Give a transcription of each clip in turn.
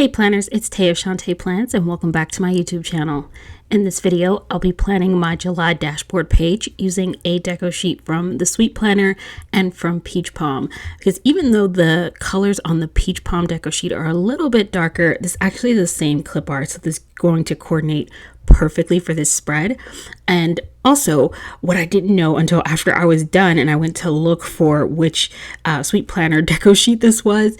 Hey planners, it's Tay of Shantae Plans and welcome back to my YouTube channel. In this video, I'll be planning my July dashboard page using a deco sheet from the Sweet Planner and from Peach Palm. Because even though the colors on the Peach Palm deco sheet are a little bit darker, this is actually the same clip art, so this is going to coordinate perfectly for this spread. And also, what I didn't know until after I was done and I went to look for which Sweet Planner deco sheet this was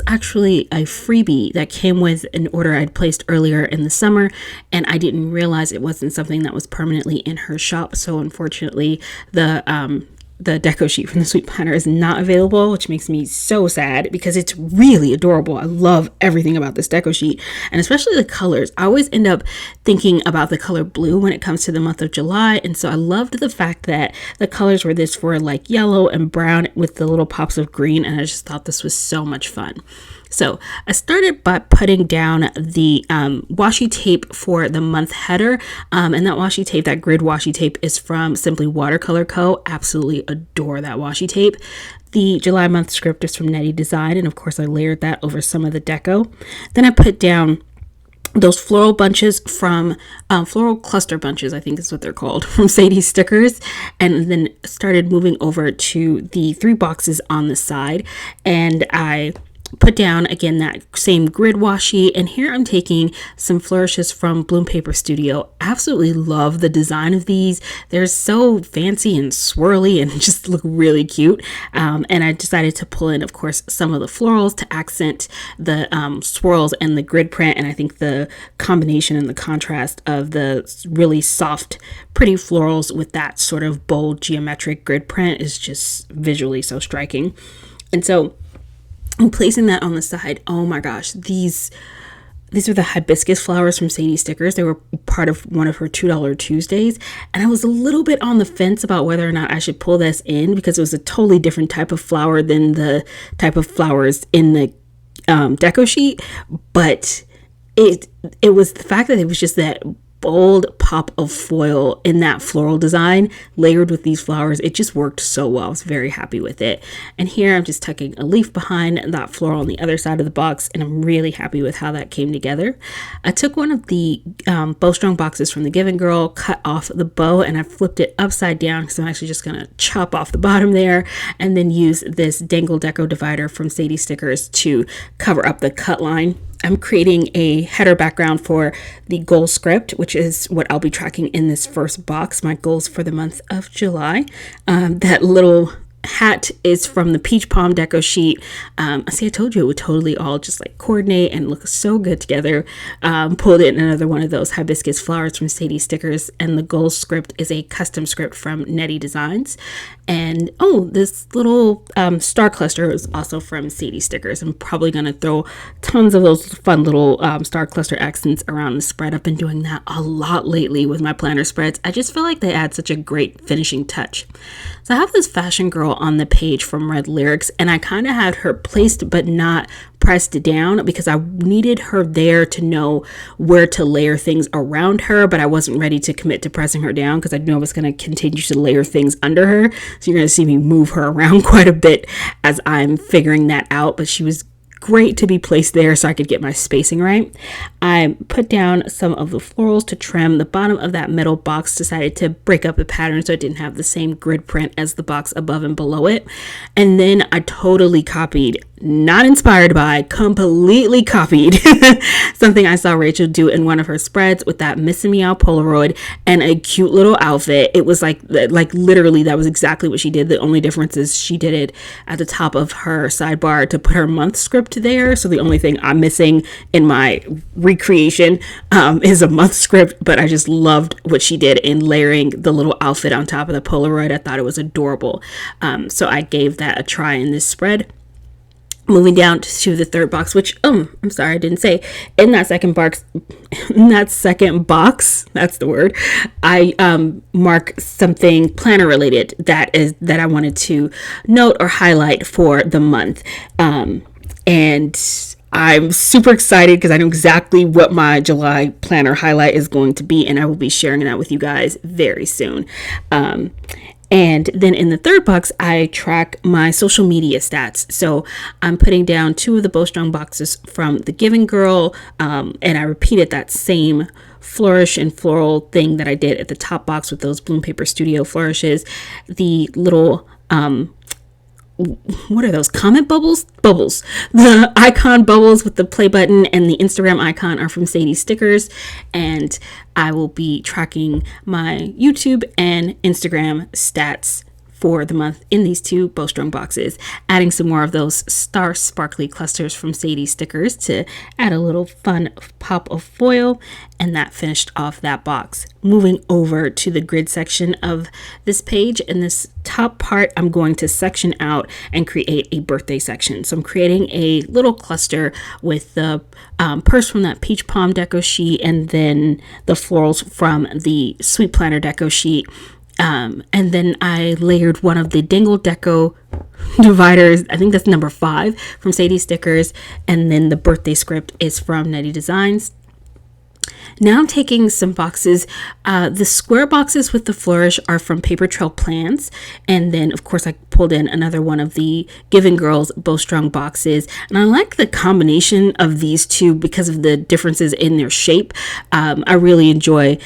actually a freebie that came with an order I'd placed earlier in the summer, and I didn't realize it wasn't something that was permanently in her shop. So unfortunately, the deco sheet from the Sweet Planner is not available, which makes me so sad because it's really adorable. I love everything about this deco sheet, and especially the colors. I always end up thinking about the color blue when it comes to the month of July, and so I loved the fact that the colors were this for like yellow and brown with the little pops of green, and I just thought this was so much fun. So I started by putting down the washi tape for the month header, and that washi tape, that grid washi tape, is from Simply Watercolor Co. Absolutely adore that washi tape. The July month script is from Netty Design, and of course I layered that over some of the deco. Then I put down those floral bunches from floral cluster bunches, I think is what they're called, from Sadie Stickers, and then started moving over to the 3 boxes on the side, and I put down again that same grid washi, and here I'm taking some flourishes from Bloom Paper Studio. Absolutely love the design of these. They're so fancy and swirly and just look really cute, and I decided to pull in, of course, some of the florals to accent the swirls and the grid print, and I think the combination and the contrast of the really soft pretty florals with that sort of bold geometric grid print is just visually so striking. And so I'm placing that on the side. Oh my gosh, these are the hibiscus flowers from Sadie Stickers. They were part of one of her $2 Tuesdays, and I was a little bit on the fence about whether or not I should pull this in because it was a totally different type of flower than the type of flowers in the deco sheet. But it was the fact that it was just that bold pop of foil in that floral design layered with these flowers. It just worked so well. I was very happy with it. And here I'm just tucking a leaf behind that floral on the other side of the box, and I'm really happy with how that came together. I took one of the bowstring boxes from the Given Girl, cut off the bow, and I flipped it upside down because I'm actually just going to chop off the bottom there, and then use this Dangle Deco divider from Sadie Stickers to cover up the cut line. I'm creating a header background for the goal script, which is what I'll be tracking in this first box, my goals for the month of July. That little hat is from the Peach Palm deco sheet. See, I told you it would totally all just like coordinate and look so good together. Pulled in another one of those hibiscus flowers from Sadie Stickers, and the goal script is a custom script from Netty Designs. And this little star cluster is also from Sadie Stickers. I'm probably going to throw tons of those fun little star cluster accents around the spread. I've been doing that a lot lately with my planner spreads. I just feel like they add such a great finishing touch. So I have this fashion girl on the page from Red Lyrics, and I kind of had her placed but not pressed down because I needed her there to know where to layer things around her, but I wasn't ready to commit to pressing her down because I knew I was going to continue to layer things under her. So you're going to see me move her around quite a bit as I'm figuring that out, but she was great to be placed there so I could get my spacing right. I put down some of the florals to trim the bottom of that middle box, decided to break up the pattern so it didn't have the same grid print as the box above and below it. And then I totally copied, not inspired by, completely copied something I saw Rachel do in one of her spreads with that Miss Meow Polaroid and a cute little outfit. It was like literally that was exactly what she did. The only difference is she did it at the top of her sidebar to put her month script there. So the only thing I'm missing in my recreation is a month script, but I just loved what she did in layering the little outfit on top of the Polaroid. I thought it was adorable. So I gave that a try in this spread. Moving down to the third box, which I'm sorry, I didn't say in that second box. That's the word. I mark something planner related that I wanted to note or highlight for the month, and I'm super excited because I know exactly what my July planner highlight is going to be, and I will be sharing that with you guys very soon. And then in the third box, I track my social media stats. So I'm putting down 2 of the Bowstrung boxes from the Giving Girl, and I repeated that same flourish and floral thing that I did at the top box with those Bloom Paper Studio flourishes. The little what are those, comment bubbles? Bubbles. The icon bubbles with the play button and the Instagram icon are from Sadie Stickers, and I will be tracking my YouTube and Instagram stats for the month in these 2 Bowstrung boxes, adding some more of those star sparkly clusters from Sadie Stickers to add a little fun pop of foil, and that finished off that box. Moving over to the grid section of this page, in this top part, I'm going to section out and create a birthday section. So I'm creating a little cluster with the purse from that Peach Palm deco sheet, and then the florals from the Sweet Planner deco sheet. And then I layered one of the Dangle Deco dividers. I think that's number 5 from Sadie Stickers. And then the birthday script is from Nettie Designs. Now I'm taking some boxes. The square boxes with the flourish are from Paper Trail Plans. And then, of course, I pulled in another one of the Giving Girls Bowstrung boxes. And I like the combination of these 2 because of the differences in their shape. I really enjoy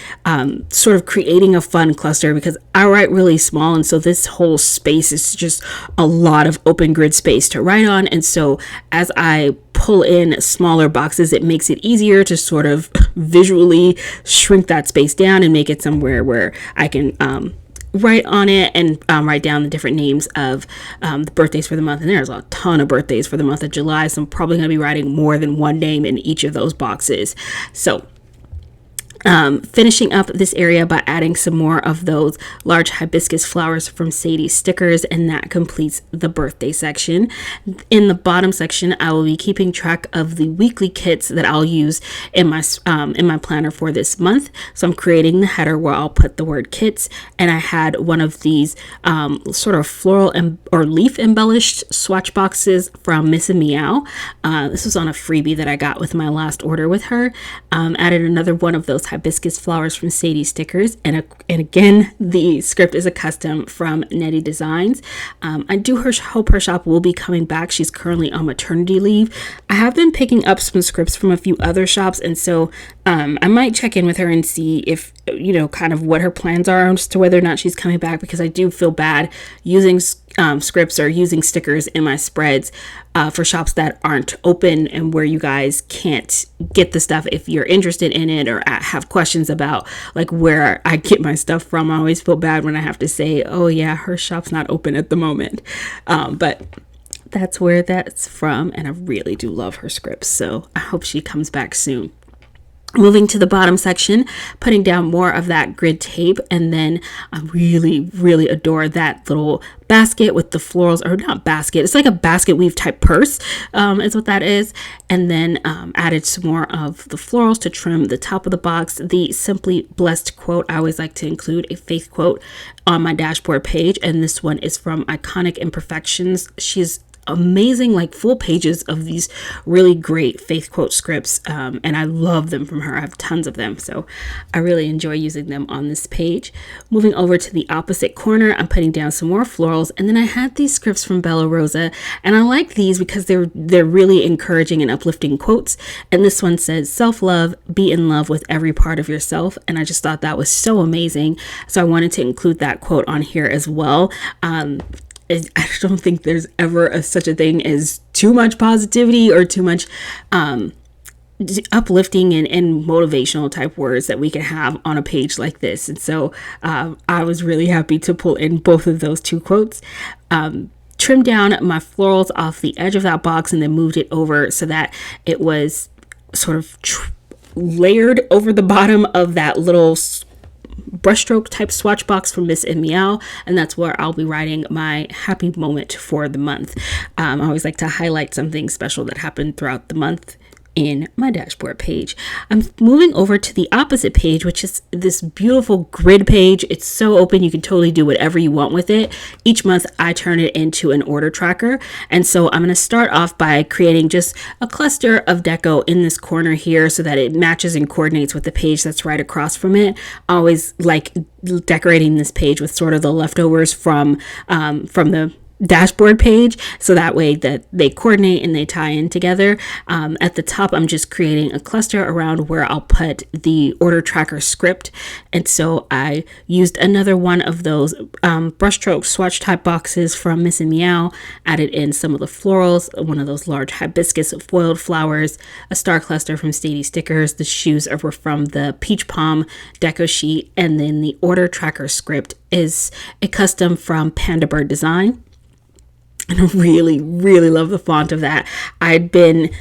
sort of creating a fun cluster because I write really small. And so this whole space is just a lot of open grid space to write on. And so as I pull in smaller boxes, it makes it easier to sort of visually shrink that space down and make it somewhere where I can write on it and write down the different names of the birthdays for the month. And there's a ton of birthdays for the month of July, so I'm probably going to be writing more than one name in each of those boxes. So finishing up this area by adding some more of those large hibiscus flowers from Sadie Stickers, and that completes the birthday section. In the bottom section, I will be keeping track of the weekly kits that I'll use in my planner for this month. So I'm creating the header where I'll put the word kits, and I had one of these sort of floral or leaf embellished swatch boxes from Miss and Meow. This was on a freebie that I got with my last order with her. Added another one of those hibiscus flowers from Sadie Stickers, and again the script is a custom from Nettie Designs. I do hope her shop will be coming back. She's currently on maternity leave. I have been picking up some scripts from a few other shops, and so I might check in with her and see if, you know, kind of what her plans are as to whether or not she's coming back, because I do feel bad using scripts or using stickers in my spreads for shops that aren't open and where you guys can't get the stuff if you're interested in it or have questions about like where I get my stuff from. I always feel bad when I have to say, oh yeah, her shop's not open at the moment, but that's where that's from, and I really do love her scripts, so I hope she comes back soon. Moving to the bottom section, putting down more of that grid tape, and then I really adore that little basket with the florals, or not basket, it's like a basket weave type purse is what that is. And then added some more of the florals to trim the top of the box. The Simply Blessed quote, I always like to include a faith quote on my dashboard page, and this one is from Iconic Imperfections. She's amazing, like full pages of these really great faith quote scripts, and I love them from her. I have tons of them, so I really enjoy using them on this page. Moving over to the opposite corner, I'm putting down some more florals, and then I had these scripts from Bella Rosa, and I like these because they're really encouraging and uplifting quotes. And this one says, self-love, be in love with every part of yourself, and I just thought that was so amazing, so I wanted to include that quote on here as well. I don't think there's ever such a thing as too much positivity or too much uplifting and motivational type words that we can have on a page like this. And so I was really happy to pull in both of those 2 quotes. Trimmed down my florals off the edge of that box and then moved it over so that it was sort of layered over the bottom of that little brushstroke type swatch box from Miss and Meow, and that's where I'll be writing my happy moment for the month. I always like to highlight something special that happened throughout the month in my dashboard page. I'm moving over to the opposite page, which is this beautiful grid page. It's so open, you can totally do whatever you want with it. Each month I turn it into an order tracker. And so I'm going to start off by creating just a cluster of deco in this corner here so that it matches and coordinates with the page that's right across from it. I always like decorating this page with sort of the leftovers from the dashboard page, so that way that they coordinate and they tie in together. At the top, I'm just creating a cluster around where I'll put the order tracker script. And so I used another one of those brushstroke swatch type boxes from Miss and Meow, added in some of the florals, one of those large hibiscus foiled flowers, a star cluster from Stady Stickers, the shoes were from the Peach Palm deco sheet, and then the order tracker script is a custom from Panda Bird Design. And I really, really love the font of that. I'd been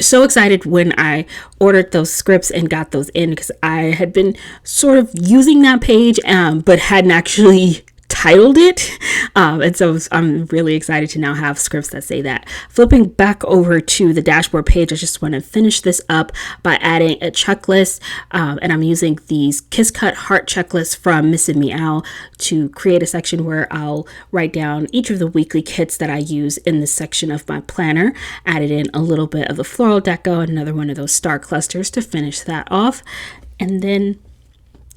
so excited when I ordered those scripts and got those in, because I had been sort of using that page, but hadn't actually titled it. And so I'm really excited to now have scripts that say that. Flipping back over to the dashboard page, I just want to finish this up by adding a checklist. And I'm using these Kiss Cut Heart checklists from Miss and Meow to create a section where I'll write down each of the weekly kits that I use in this section of my planner. Added in a little bit of the floral deco and another one of those star clusters to finish that off. And then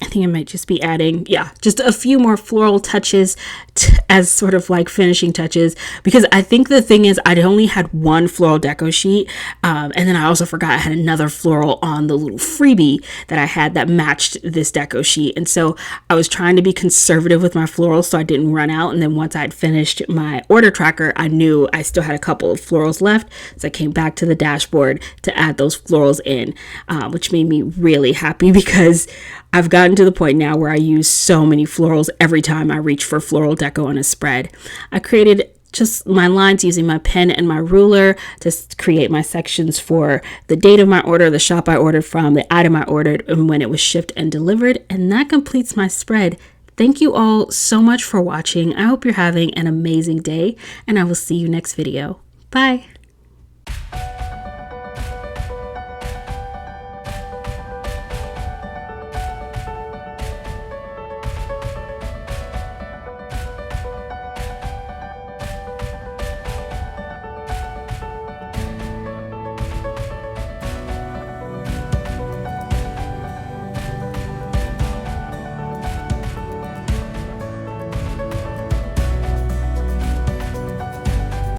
I think I might just be adding, just a few more floral touches as sort of like finishing touches, because I think the thing is I only had one floral deco sheet, and then I also forgot I had another floral on the little freebie that I had that matched this deco sheet. And so I was trying to be conservative with my florals so I didn't run out. And then once I'd finished my order tracker, I knew I still had a couple of florals left, so I came back to the dashboard to add those florals in, which made me really happy, because I've gotten to the point now where I use so many florals every time I reach for floral deco on a spread. I created just my lines using my pen and my ruler to create my sections for the date of my order, the shop I ordered from, the item I ordered, and when it was shipped and delivered. And that completes my spread. Thank you all so much for watching. I hope you're having an amazing day, and I will see you next video. Bye.